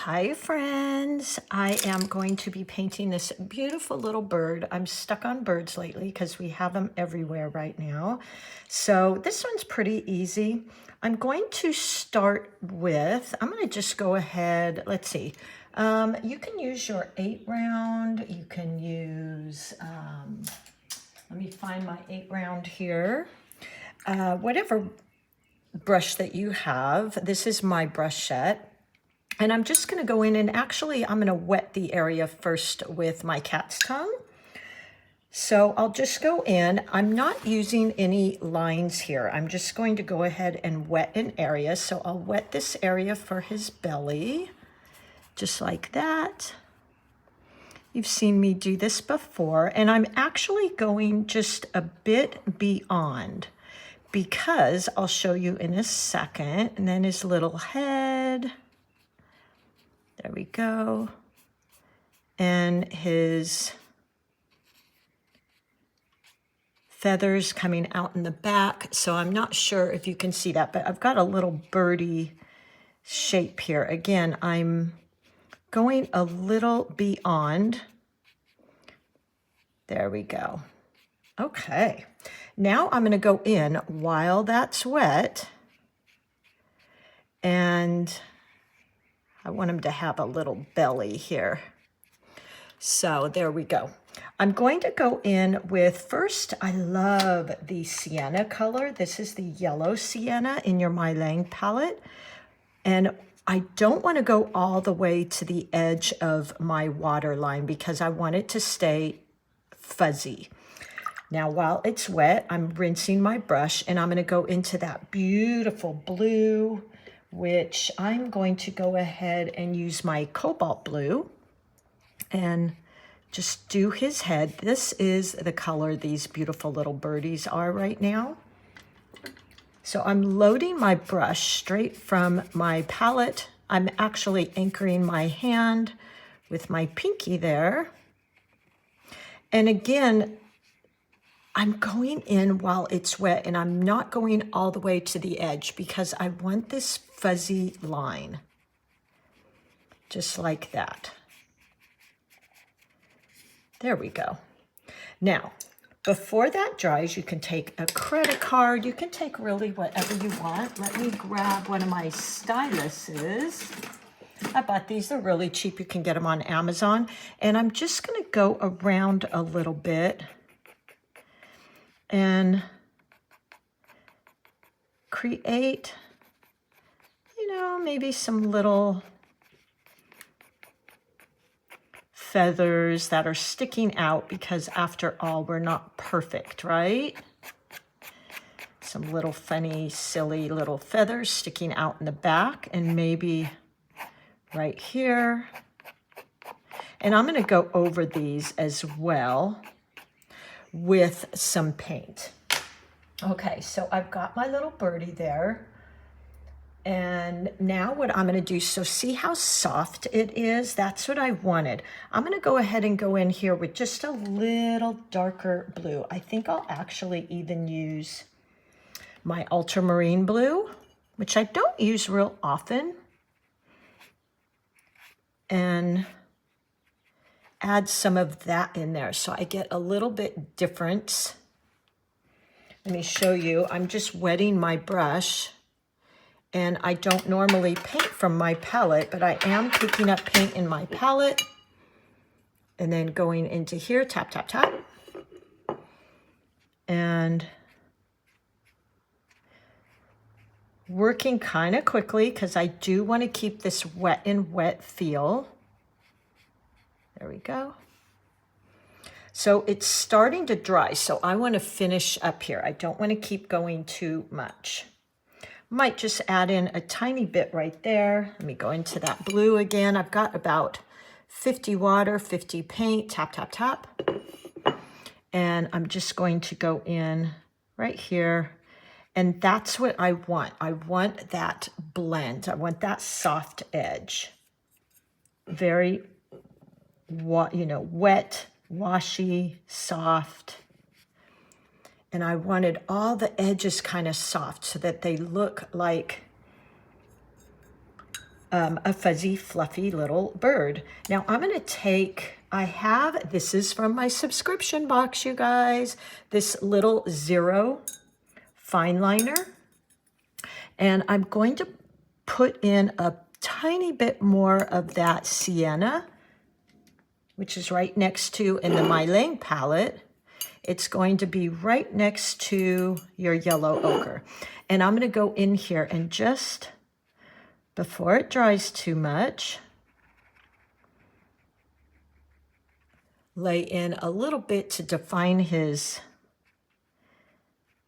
Hi friends, I am going to be painting this beautiful little bird. I'm stuck on birds lately because we have them everywhere right now. So this one's pretty easy. I'm going to start with, I'm going to just go ahead, let's see. You can use your 8 round, you can use, let me find my 8 round here. Whatever brush that you have, this is my brush set. And I'm just going to go in and actually I'm going to wet the area first with my cat's tongue. So I'll just go in. I'm not using any lines here. I'm just going to go ahead and wet an area. So I'll wet this area for his belly, just like that. You've seen me do this before, and I'm actually going just a bit beyond because I'll show you in a second. And then his little head. There we go. And his feathers coming out in the back. So I'm not sure if you can see that, but I've got a little birdie shape here. Again, I'm going a little beyond. There we go. Okay. Now I'm going to go in while that's wet, and I want him to have a little belly here. So there we go. I'm going to go in with, first, I love the sienna color. This is the yellow sienna in your My Lang palette. And I don't want to go all the way to the edge of my waterline because I want it to stay fuzzy. Now, while it's wet, I'm rinsing my brush and I'm going to go into that beautiful blue, which I'm going to go ahead and use my cobalt blue and just do his head. This is the color these beautiful little birdies are right now. So I'm loading my brush straight from my palette. I'm actually anchoring my hand with my pinky there. And again, I'm going in while it's wet, and I'm not going all the way to the edge because I want this fuzzy line, just like that. There we go. Now, before that dries, you can take a credit card. You can take really whatever you want. Let me grab one of my styluses. I bought these. They're really cheap. You can get them on Amazon. And I'm just going to go around a little bit and create, maybe some little feathers that are sticking out because after all, we're not perfect, right? Some little funny, silly little feathers sticking out in the back and maybe right here. And I'm going to go over these as well with some paint. Okay, so I've got my little birdie there. And now what I'm going to do, so see how soft it is? That's what I wanted. I'm going to go ahead and go in here with just a little darker blue. I think I'll actually even use my ultramarine blue, which I don't use real often, and add some of that in there so I get a little bit difference. Let me show you. I'm just wetting my brush, and I don't normally paint from my palette, but I am picking up paint in my palette and then going into here, tap, tap, tap. And working kind of quickly because I do want to keep this wet and wet feel. There we go. So it's starting to dry, so I want to finish up here. I don't want to keep going too much. Might just add in a tiny bit right there. Let me go into that blue again. I've got about 50 water, 50 paint, tap, tap, tap. And I'm just going to go in right here. And that's what I want. I want that blend. I want that soft edge. Very, wet, washy, soft. And I wanted all the edges kind of soft so that they look like a fuzzy, fluffy little bird. Now I'm going to take, this is from my subscription box, you guys, this little 0 fine liner. And I'm going to put in a tiny bit more of that sienna, which is right next to, in the My Lang palette, it's going to be right next to your yellow ochre. And I'm going to go in here and just, before it dries too much, lay in a little bit to define his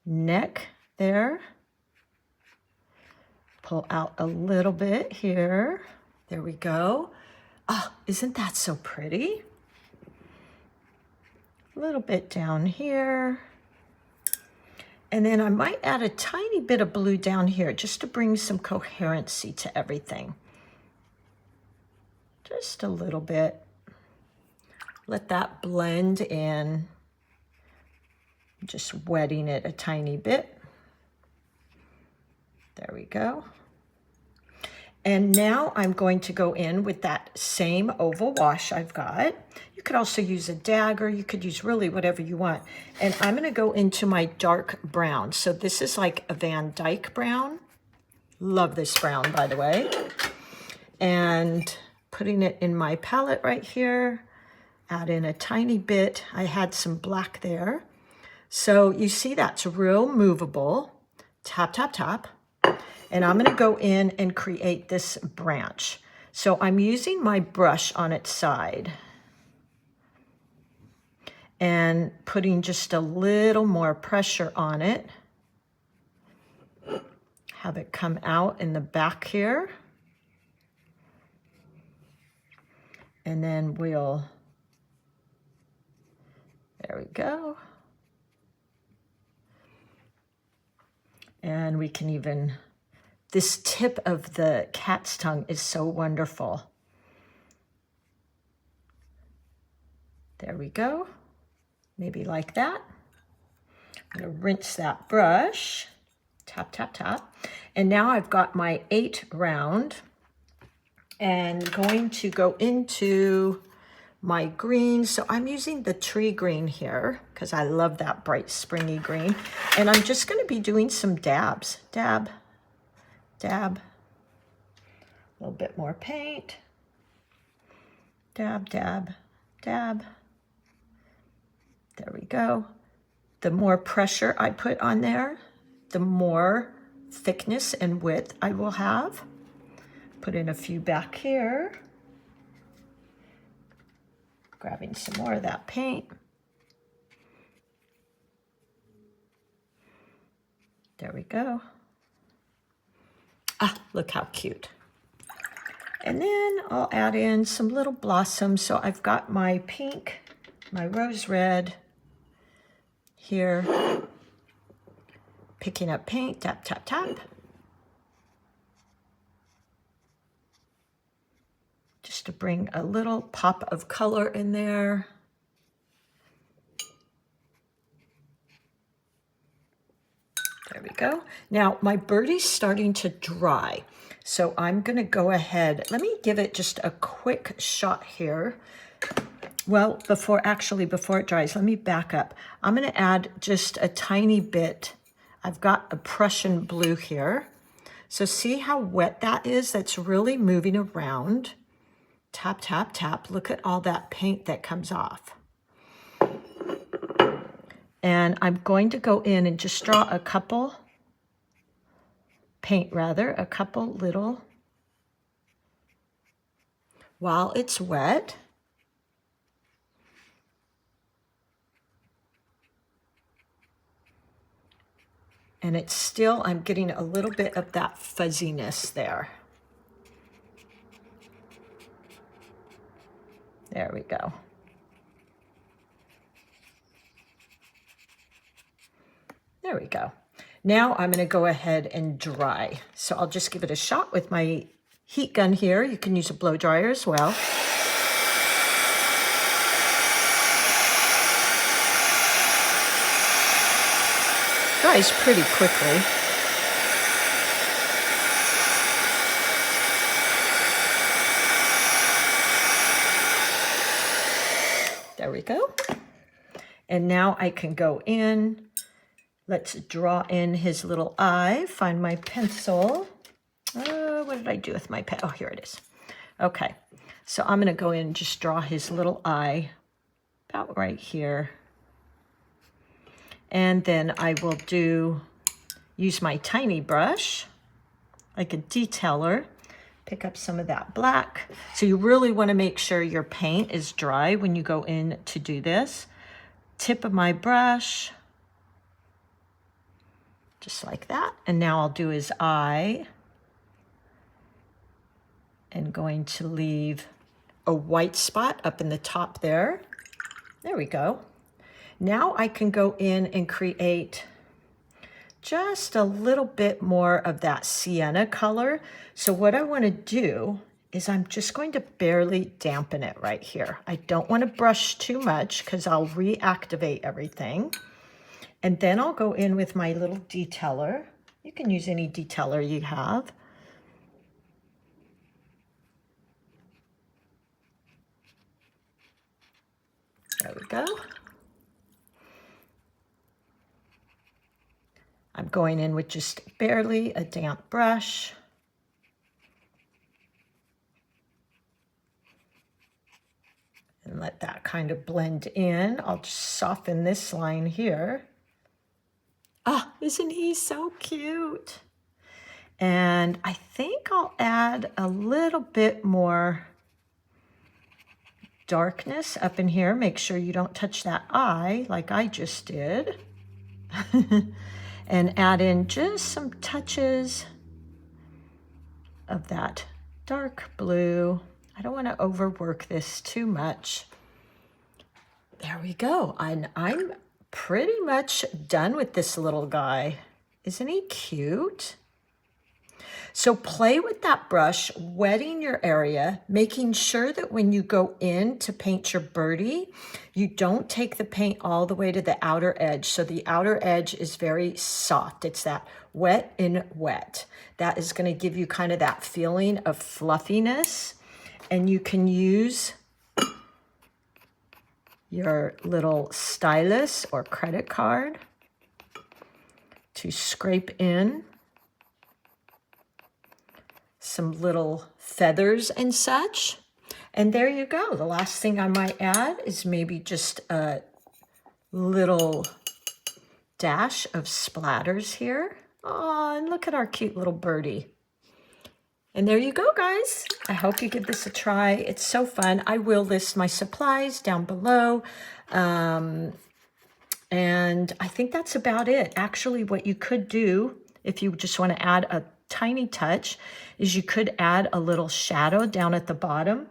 neck there. Pull out a little bit here. There we go. Oh, isn't that so pretty? A little bit down here. And then I might add a tiny bit of blue down here just to bring some coherency to everything. Just a little bit. Let that blend in. Just wetting it a tiny bit. There we go. And now I'm going to go in with that same oval wash I've got. You could also use a dagger. You could use really whatever you want. And I'm going to go into my dark brown. So this is like a Van Dyke brown. Love this brown, by the way. And putting it in my palette right here. Add in a tiny bit. I had some black there. So you see that's real movable. Tap, tap, tap. And I'm going to go in and create this branch. So I'm using my brush on its side and putting just a little more pressure on it. Have it come out in the back here. And then there we go. And we can even, this tip of the cat's tongue is so wonderful. There we go. Maybe like that. I'm going to rinse that brush. Tap, tap, tap. And now I've got my 8 round and going to go into my green. So I'm using the tree green here because I love that bright springy green. And I'm just going to be doing some dabs. Dab, dab. A little bit more paint. Dab, dab, dab. There we go. The more pressure I put on there, the more thickness and width I will have. Put in a few back here. Grabbing some more of that paint. There we go. Ah, look how cute. And then I'll add in some little blossoms. So I've got my pink, my rose red here. Picking up paint, tap, tap, tap. Just to bring a little pop of color in there. There we go. Now my birdie's starting to dry. So I'm gonna go ahead, let me give it just a quick shot here. Well, before it dries, let me back up. I'm gonna add just a tiny bit. I've got a Prussian blue here. So see how wet that is? That's really moving around. Tap, tap, tap. Look at all that paint that comes off. And I'm going to go in and just draw a couple little, while it's wet. And it's still, I'm getting a little bit of that fuzziness there. There we go. There we go. Now I'm going to go ahead and dry. So I'll just give it a shot with my heat gun here. You can use a blow dryer as well. Dries pretty quickly. There we go. And now I can go in. Let's draw in his little eye. Find my pencil. What did I do with my pen? Oh, here it is. Okay, so I'm gonna go in and just draw his little eye about right here. And then I will use my tiny brush, like a detailer, pick up some of that black. So you really wanna make sure your paint is dry when you go in to do this. Tip of my brush, just like that. And now I'll do his eye. And going to leave a white spot up in the top there. There we go. Now I can go in and create just a little bit more of that sienna color. So what I want to do is I'm just going to barely dampen it right here. I don't want to brush too much because I'll reactivate everything. And then I'll go in with my little detailer. You can use any detailer you have. There we go. I'm going in with just barely a damp brush. And let that kind of blend in. I'll just soften this line here. Ah, isn't he so cute? And I think I'll add a little bit more darkness up in here. Make sure you don't touch that eye like I just did. And add in just some touches of that dark blue. I don't want to overwork this too much. There we go. And I'm pretty much done with this little guy. Isn't he cute? So play with that brush, wetting your area, making sure that when you go in to paint your birdie, you don't take the paint all the way to the outer edge. So the outer edge is very soft. It's that wet in wet. That is going to give you kind of that feeling of fluffiness. And you can use your little stylus or credit card to scrape in some little feathers and such. And there you go. The last thing I might add is maybe just a little dash of splatters here. Oh, and look at our cute little birdie. And there you go, guys. I hope you give this a try. It's so fun. I will list my supplies down below. And I think that's about it. Actually, what you could do, if you just want to add a tiny touch, is you could add a little shadow down at the bottom.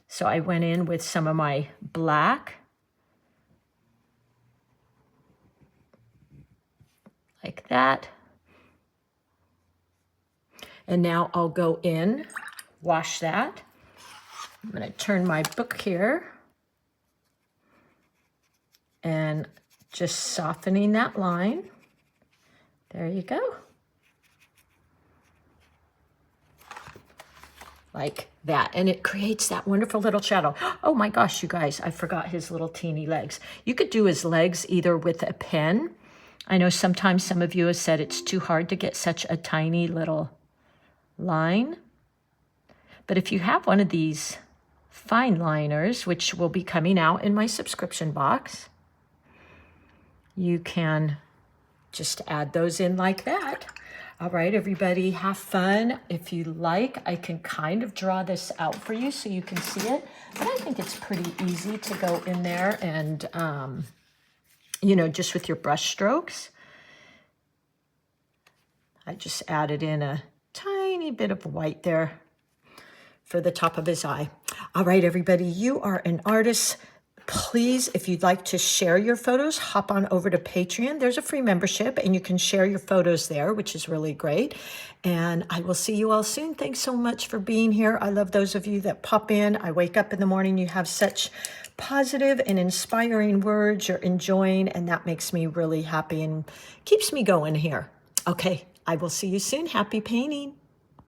So I went in with some of my black, like that. And now I'll go in, wash that. I'm going to turn my book here and just softening that line. There you go. Like that. And it creates that wonderful little shadow. Oh my gosh, you guys, I forgot his little teeny legs. You could do his legs either with a pen. I know sometimes some of you have said it's too hard to get such a tiny little line. But if you have one of these fine liners, which will be coming out in my subscription box, you can just add those in like that. All right, everybody, have fun. If you like, I can kind of draw this out for you so you can see it. But I think it's pretty easy to go in there and, you know, just with your brush strokes. I just added in a tiny bit of white there for the top of his eye. All right, everybody, you are an artist. Please, if you'd like to share your photos, hop on over to Patreon. There's a free membership and you can share your photos there, which is really great. And I will see you all soon. Thanks so much for being here. I love those of you that pop in. I wake up in the morning, you have such positive and inspiring words you're enjoying, and that makes me really happy and keeps me going here. Okay, I will see you soon. Happy painting.